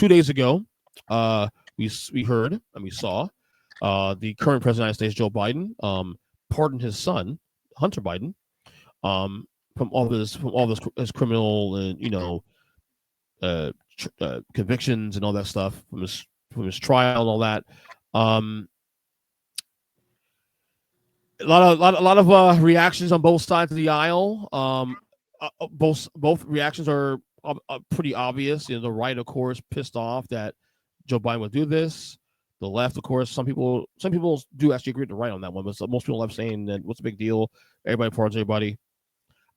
2 days ago, we heard and we saw the current president of the United States, Joe Biden, pardoned his son, Hunter Biden, from all his criminal and convictions and all that stuff from his trial and all that. A lot of reactions on both sides of the aisle. Both reactions are pretty obvious. The right, of course, pissed off that Joe Biden would do this. The left, of course, some people do actually agree with the right on that one, but most people left saying that what's the big deal? Everybody pardons everybody.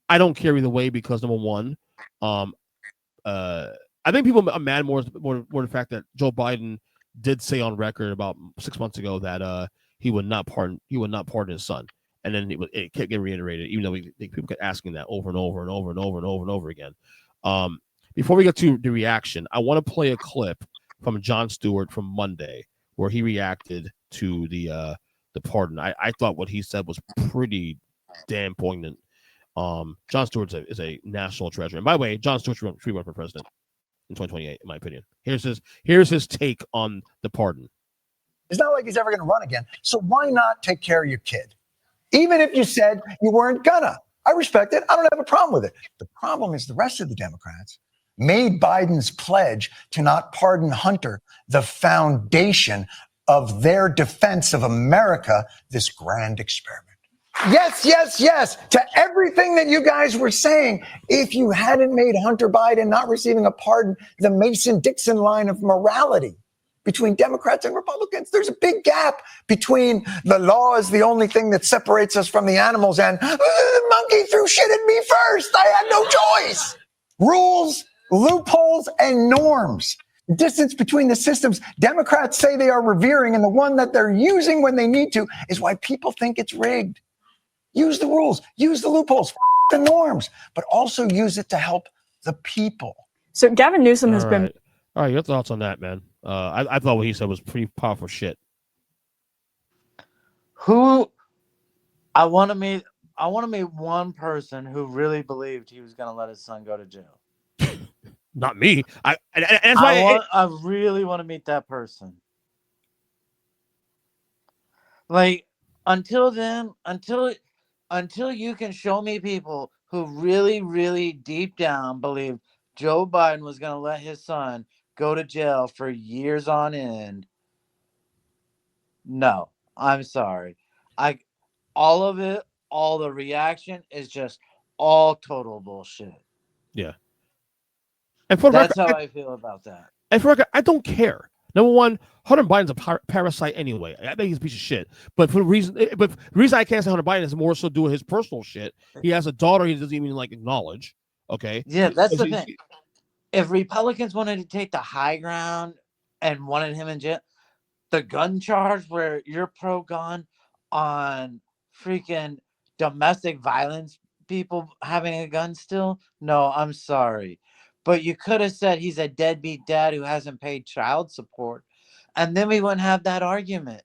I don't care either way because number one, I think people are mad more the fact that Joe Biden did say on record about 6 months ago that he would not pardon his son, and then it kept getting reiterated, even though people kept asking that over and over and over and over and over and over again. Before we get to the reaction, I want to play a clip from Jon Stewart from Monday where he reacted to the pardon. I thought what he said was pretty damn poignant. Jon Stewart is a national treasure, and by the way, Jon Stewart should run for president in 2028, in my opinion. Here's his take on the pardon. It's not like he's ever going to run again. So why not take care of your kid? Even if you said you weren't gonna. I respect it. I don't have a problem with it. The problem is the rest of the Democrats made Biden's pledge to not pardon Hunter the foundation of their defense of America, this grand experiment. Yes, yes, yes, to everything that you guys were saying. If you hadn't made Hunter Biden not receiving a pardon the Mason-Dixon line of morality between Democrats and Republicans, there's a big gap between the law is the only thing that separates us from the animals and the monkey threw shit at me first. I had no choice. Rules, loopholes, and norms. The distance between the systems Democrats say they are revering and the one that they're using when they need to is why people think it's rigged. Use the rules, use the loopholes, the norms, but also use it to help the people. So Gavin Newsom has been... All right, your thoughts on that, man? I thought what he said was pretty powerful shit. I want to meet one person who really believed he was going to let his son go to jail. Not me. I really want to meet that person. Like, until then, until you can show me people who really, really deep down believe Joe Biden was going to let his son go to jail for years on end, no, I'm sorry. All of it, all the reaction is just all total bullshit. Yeah. And for that's how I feel about that. And for record, I don't care. Number one, Hunter Biden's a parasite anyway. I think he's a piece of shit. But the reason I can't say Hunter Biden is more so doing his personal shit. He has a daughter he doesn't even acknowledge. Okay. Yeah, that's the thing. If Republicans wanted to take the high ground and wanted him in jail, the gun charge where you're pro-gun on freaking domestic violence, people having a gun still, no, I'm sorry. But you could have said he's a deadbeat dad who hasn't paid child support, and then we wouldn't have that argument.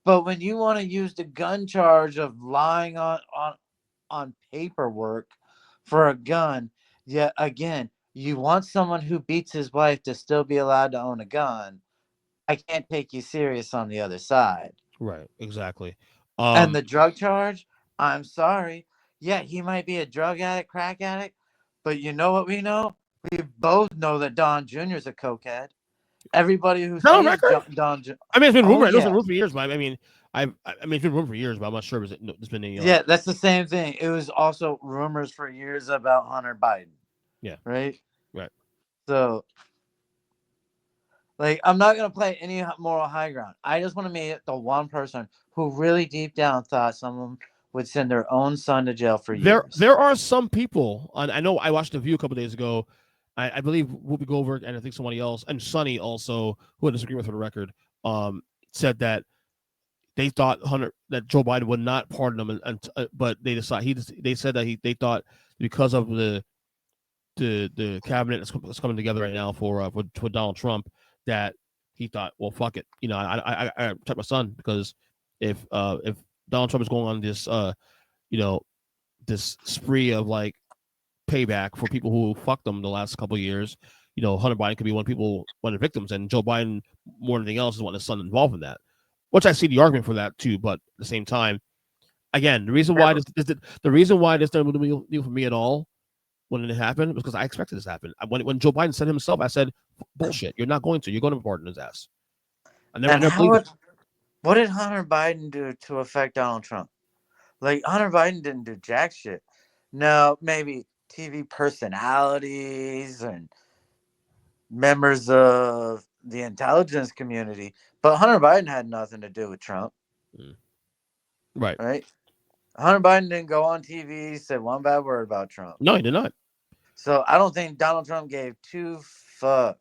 But when you want to use the gun charge of lying on paperwork for a gun, yet again, you want someone who beats his wife to still be allowed to own a gun. I can't take you serious on the other side. Right, exactly. And the drug charge, I'm sorry. Yeah, he might be a drug addict, crack addict, but you know what we know? We both know that Don Jr. is a cokehead. Everybody who's Don Jr. I mean, it's been rumored. It's been rumored for years, but I mean, it's been rumored for years, but I'm not sure. It's been any. Yeah, that's the same thing. It was also rumors for years about Hunter Biden. Yeah. Right. Right. So, like, I'm not gonna play any moral high ground. I just want to meet the one person who really deep down thought someone would send their own son to jail for years. There are some people, and I know I watched The View a couple days ago. I believe Whoopi Goldberg and I think somebody else, and Sonny also, who I disagree with for the record, said that they thought that Joe Biden would not pardon him, but they said that they thought because of the cabinet that's coming together right now for Donald Trump, that he thought, well, fuck it, I protect my son, because if Donald Trump is going on this this spree of like payback for people who fucked them the last couple of years, Hunter Biden could be one of the victims, and Joe Biden, more than anything else, is wanting his son involved in that. Which I see the argument for that too, but at the same time, again, the reason why this didn't deal for me at all when it happened was because I expected this to happen. When Joe Biden said himself, I said, "Bullshit! You're not going to. You're going to pardon his ass." What did Hunter Biden do to affect Donald Trump? Like, Hunter Biden didn't do jack shit. No, maybe TV personalities and members of the intelligence community, but Hunter Biden had nothing to do with Trump. Right. Hunter Biden didn't go on TV, say one bad word about Trump. No, he did not. So I don't think Donald Trump gave two fucks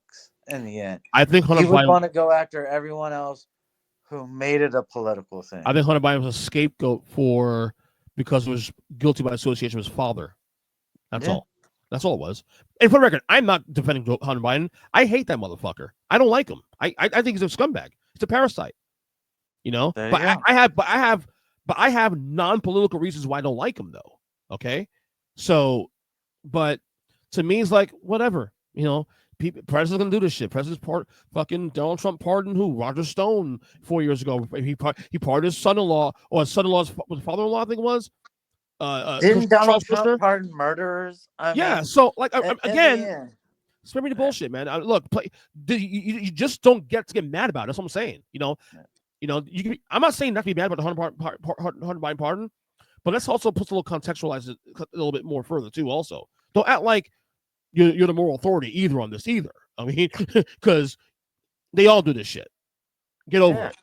in the end. I think he would want to go after everyone else who made it a political thing. I think Hunter Biden was a scapegoat because he was guilty by association with his father. That's all. That's all it was. And for the record, I'm not defending Hunter Biden. I hate that motherfucker. I don't like him. I think he's a scumbag. He's a parasite. But I have non-political reasons why I don't like him, though. Okay, so, but to me, it's like whatever. President's gonna do this shit. President's fucking Donald Trump pardoned who? Roger Stone 4 years ago. He pardoned his son-in-law or his son-in-law's father-in-law. I think it was. Didn't Donald Trump pardon murderers? So like again, spare me the bullshit, man. Look, you just don't get to get mad about it. That's what I'm saying. I'm not saying not to be mad about the Hunter Biden pardon, but let's also contextualize it a little bit more further too. Also, don't act like you're the moral authority either on this either. I mean, because they all do this shit. Get over it.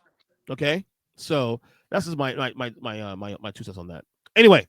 Okay, so that's just my 2 cents on that. Anyway.